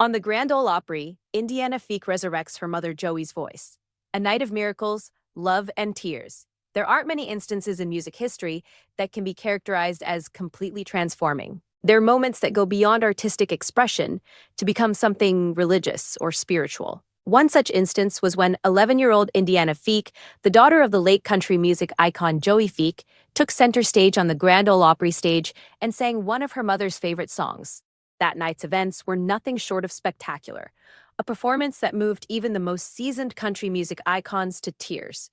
On the Grand Ole Opry, Indiana Feek resurrects her mother Joey's voice. A night of miracles, love, and tears. There aren't many instances in music history that can be characterized as completely transforming. There are moments that go beyond artistic expression to become something religious or spiritual. One such instance was when 11-year-old Indiana Feek, the daughter of the late country music icon Joey Feek, took center stage on the Grand Ole Opry stage and sang one of her mother's favorite songs. That night's events were nothing short of spectacular, a performance that moved even the most seasoned country music icons to tears.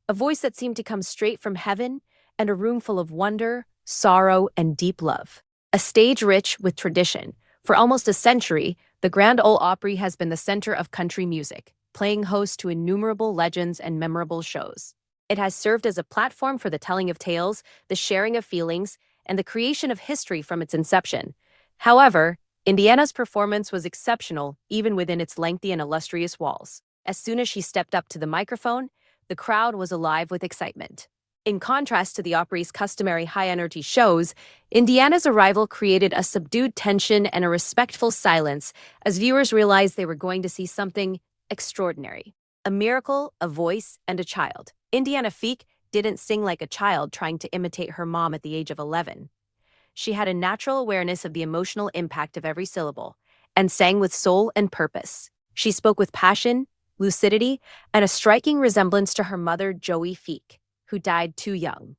A voice that seemed to come straight from heaven, and a room full of wonder, sorrow, and deep love. A stage rich with tradition. For almost a century, the Grand Ole Opry has been the center of country music, playing host to innumerable legends and memorable shows. It has served as a platform for the telling of tales, the sharing of feelings, and the creation of history from its inception. However, Indiana's performance was exceptional even within its lengthy and illustrious walls. As soon as she stepped up to the microphone, the crowd was alive with excitement. In contrast to the Opry's customary high-energy shows, Indiana's arrival created a subdued tension and a respectful silence as viewers realized they were going to see something extraordinary. A miracle, a voice, and a child. Indiana Feek didn't sing like a child trying to imitate her mom at the age of 11. She had a natural awareness of the emotional impact of every syllable and sang with soul and purpose. She spoke with passion, lucidity, and a striking resemblance to her mother, Joey Feek, who died too young.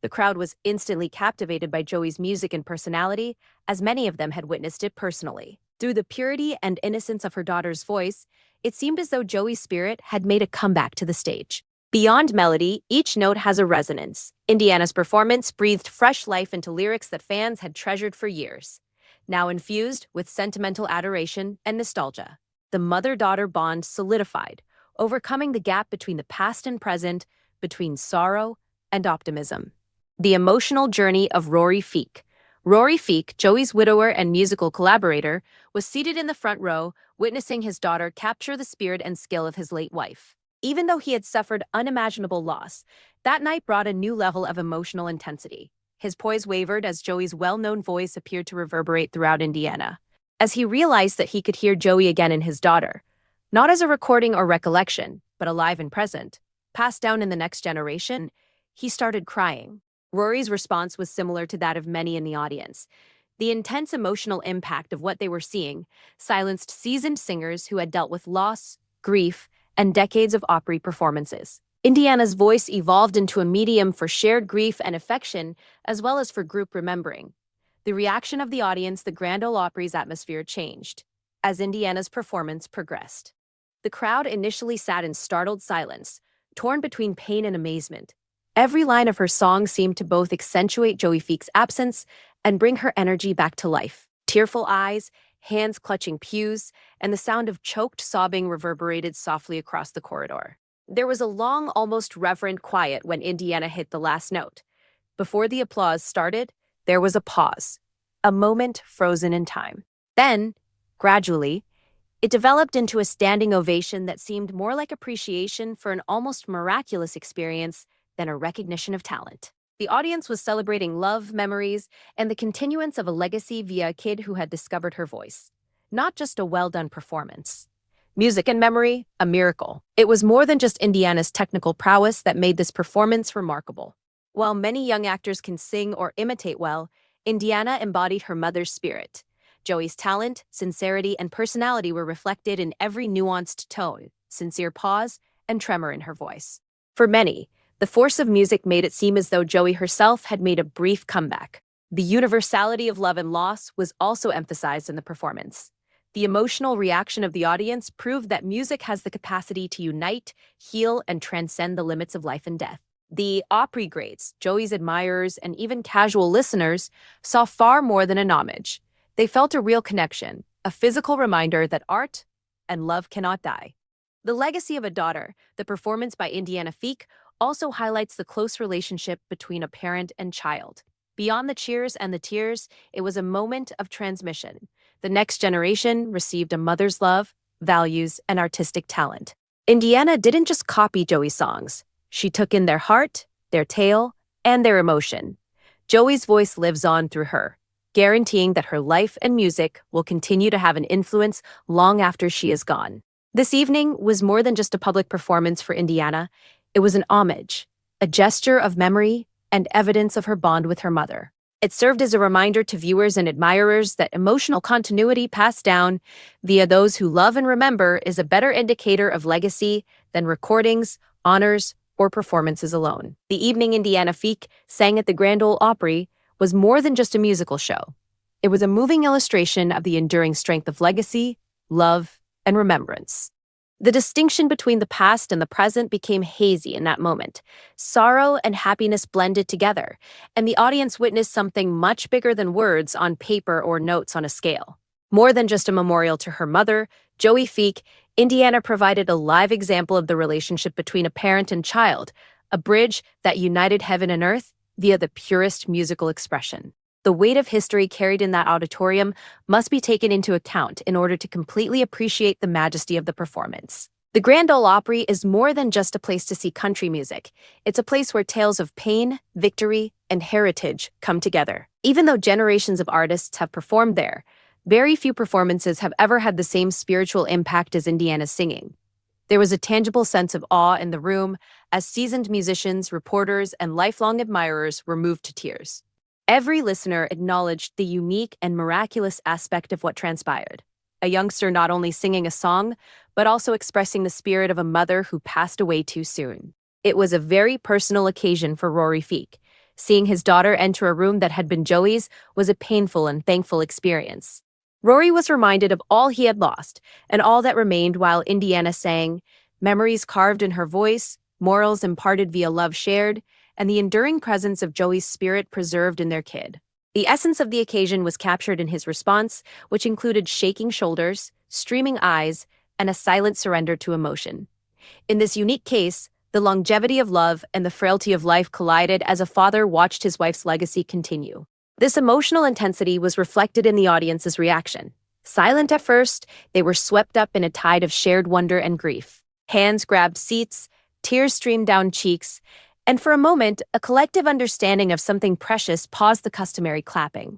The crowd was instantly captivated by Joey's music and personality, as many of them had witnessed it personally. Through the purity and innocence of her daughter's voice, it seemed as though Joey's spirit had made a comeback to the stage. Beyond melody, each note has a resonance. Indiana's performance breathed fresh life into lyrics that fans had treasured for years, now infused with sentimental adoration and nostalgia. The mother-daughter bond solidified, overcoming the gap between the past and present, between sorrow and optimism. The emotional journey of Rory Feek. Rory Feek, Joey's widower and musical collaborator, was seated in the front row, witnessing his daughter capture the spirit and skill of his late wife. Even though he had suffered unimaginable loss, that night brought a new level of emotional intensity. His poise wavered as Joey's well-known voice appeared to reverberate throughout Indiana. As he realized that he could hear Joey again in his daughter, not as a recording or recollection, but alive and present, passed down in the next generation, he started crying. Rory's response was similar to that of many in the audience. The intense emotional impact of what they were seeing silenced seasoned singers who had dealt with loss, grief, and decades of Opry performances. Indiana's voice evolved into a medium for shared grief and affection, as well as for group remembering. The reaction of the audience, the Grand Ole Opry's atmosphere changed as Indiana's performance progressed. The crowd initially sat in startled silence, torn between pain and amazement. Every line of her song seemed to both accentuate Joey Feek's absence and bring her energy back to life. Tearful eyes, hands clutching pews, and the sound of choked sobbing reverberated softly across the corridor. There was a long, almost reverent quiet when Indiana hit the last note. Before the applause started, there was a pause, a moment frozen in time. Then, gradually, it developed into a standing ovation that seemed more like appreciation for an almost miraculous experience than a recognition of talent. The audience was celebrating love, memories, and the continuance of a legacy via a kid who had discovered her voice. Not just a well-done performance. Music and memory, a miracle. It was more than just Indiana's technical prowess that made this performance remarkable. While many young actors can sing or imitate well, Indiana embodied her mother's spirit. Joey's talent, sincerity, and personality were reflected in every nuanced tone, sincere pause, and tremor in her voice. For many, the force of music made it seem as though Joey herself had made a brief comeback. The universality of love and loss was also emphasized in the performance. The emotional reaction of the audience proved that music has the capacity to unite, heal, and transcend the limits of life and death. The Opry greats, Joey's admirers, and even casual listeners saw far more than an homage. They felt a real connection, a physical reminder that art and love cannot die. The legacy of a daughter, the performance by Indiana Feek, also highlights the close relationship between a parent and child. Beyond the cheers and the tears, it was a moment of transmission. The next generation received a mother's love, values, and artistic talent. Indiana didn't just copy Joey's songs. She took in their heart, their tale, and their emotion. Joey's voice lives on through her, guaranteeing that her life and music will continue to have an influence long after she is gone. This evening was more than just a public performance for Indiana. It was an homage, a gesture of memory, and evidence of her bond with her mother. It served as a reminder to viewers and admirers that emotional continuity passed down via those who love and remember is a better indicator of legacy than recordings, honors, or performances alone. The evening Indiana Feek sang at the Grand Ole Opry was more than just a musical show. It was a moving illustration of the enduring strength of legacy, love, and remembrance. The distinction between the past and the present became hazy in that moment. Sorrow and happiness blended together, and the audience witnessed something much bigger than words on paper or notes on a scale. More than just a memorial to her mother, Joey Feek, Indiana provided a live example of the relationship between a parent and child, a bridge that united heaven and earth via the purest musical expression. The weight of history carried in that auditorium must be taken into account in order to completely appreciate the majesty of the performance. The Grand Ole Opry is more than just a place to see country music. It's a place where tales of pain, victory, and heritage come together. Even though generations of artists have performed there, very few performances have ever had the same spiritual impact as Indiana's singing. There was a tangible sense of awe in the room as seasoned musicians, reporters, and lifelong admirers were moved to tears. Every listener acknowledged the unique and miraculous aspect of what transpired. A youngster not only singing a song, but also expressing the spirit of a mother who passed away too soon. It was a very personal occasion for Rory Feek. Seeing his daughter enter a room that had been Joey's was a painful and thankful experience. Rory was reminded of all he had lost and all that remained while Indiana sang, memories carved in her voice, morals imparted via love shared, and the enduring presence of Joey's spirit preserved in their kid. The essence of the occasion was captured in his response, which included shaking shoulders, streaming eyes, and a silent surrender to emotion. In this unique case, the longevity of love and the frailty of life collided as a father watched his wife's legacy continue. This emotional intensity was reflected in the audience's reaction. Silent at first, they were swept up in a tide of shared wonder and grief. Hands grabbed seats, tears streamed down cheeks, and for a moment, a collective understanding of something precious paused the customary clapping.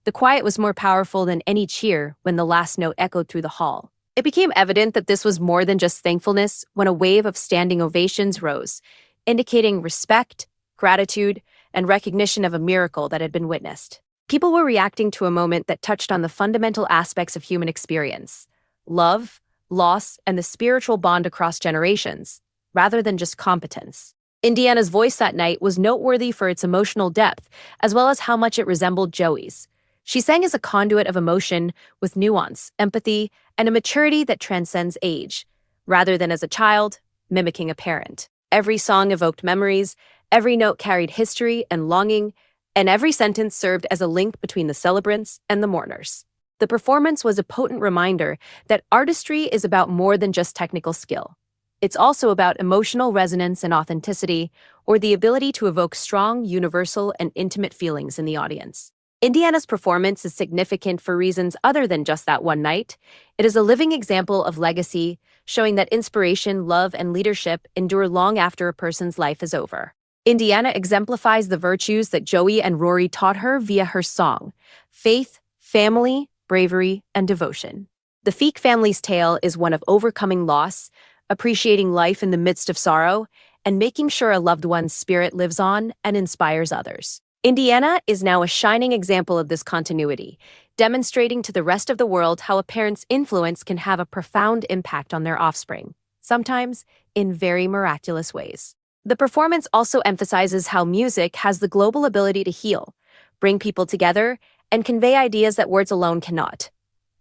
The quiet was more powerful than any cheer when the last note echoed through the hall. It became evident that this was more than just thankfulness when a wave of standing ovations rose, indicating respect, gratitude, and recognition of a miracle that had been witnessed. People were reacting to a moment that touched on the fundamental aspects of human experience: love, loss, and the spiritual bond across generations, rather than just competence. Indiana's voice that night was noteworthy for its emotional depth, as well as how much it resembled Joey's. She sang as a conduit of emotion with nuance, empathy, and a maturity that transcends age, rather than as a child, mimicking a parent. Every song evoked memories, every note carried history and longing, and every sentence served as a link between the celebrants and the mourners. The performance was a potent reminder that artistry is about more than just technical skill. It's also about emotional resonance and authenticity, or the ability to evoke strong, universal, and intimate feelings in the audience. Indiana's performance is significant for reasons other than just that one night. It is a living example of legacy, showing that inspiration, love, and leadership endure long after a person's life is over. Indiana exemplifies the virtues that Joey and Rory taught her via her song: faith, family, bravery, and devotion. The Feek family's tale is one of overcoming loss, appreciating life in the midst of sorrow, and making sure a loved one's spirit lives on and inspires others. Indiana is now a shining example of this continuity, demonstrating to the rest of the world how a parent's influence can have a profound impact on their offspring, sometimes in very miraculous ways. The performance also emphasizes how music has the global ability to heal, bring people together, and convey ideas that words alone cannot.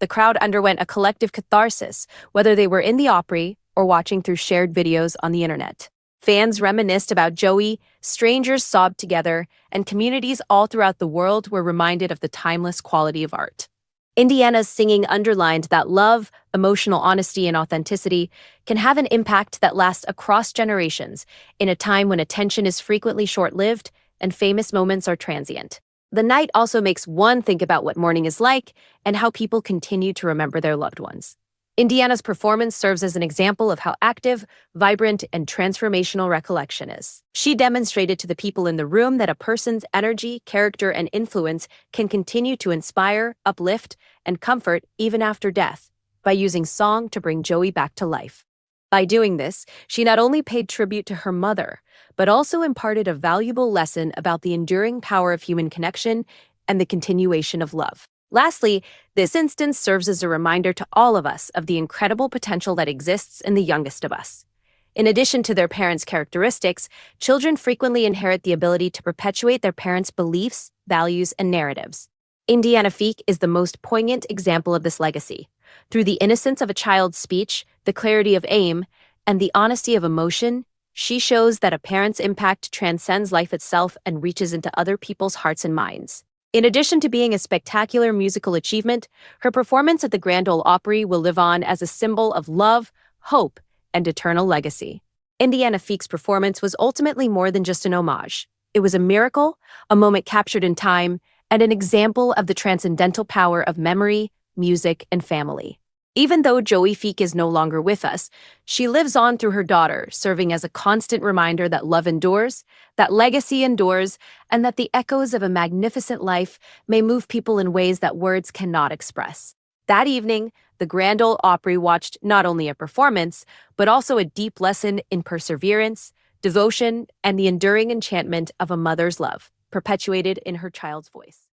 The crowd underwent a collective catharsis, whether they were in the Opry or watching through shared videos on the internet. Fans reminisced about Joey, strangers sobbed together, and communities all throughout the world were reminded of the timeless quality of art. Indiana's singing underlined that love, emotional honesty, and authenticity can have an impact that lasts across generations in a time when attention is frequently short-lived and famous moments are transient. The night also makes one think about what mourning is like and how people continue to remember their loved ones. Indiana's performance serves as an example of how active, vibrant, and transformational recollection is. She demonstrated to the people in the room that a person's energy, character, and influence can continue to inspire, uplift, and comfort even after death by using song to bring Joey back to life. By doing this, she not only paid tribute to her mother, but also imparted a valuable lesson about the enduring power of human connection and the continuation of love. Lastly, this instance serves as a reminder to all of us of the incredible potential that exists in the youngest of us. In addition to their parents' characteristics, children frequently inherit the ability to perpetuate their parents' beliefs, values, and narratives. Indiana Feek is the most poignant example of this legacy. Through the innocence of a child's speech, the clarity of aim, and the honesty of emotion, she shows that a parent's impact transcends life itself and reaches into other people's hearts and minds. In addition to being a spectacular musical achievement, her performance at the Grand Ole Opry will live on as a symbol of love, hope, and eternal legacy. Indiana Feek's performance was ultimately more than just an homage. It was a miracle, a moment captured in time, and an example of the transcendental power of memory, music, and family. Even though Joey Feek is no longer with us, she lives on through her daughter, serving as a constant reminder that love endures, that legacy endures, and that the echoes of a magnificent life may move people in ways that words cannot express. That evening, the Grand Ole Opry watched not only a performance, but also a deep lesson in perseverance, devotion, and the enduring enchantment of a mother's love, perpetuated in her child's voice.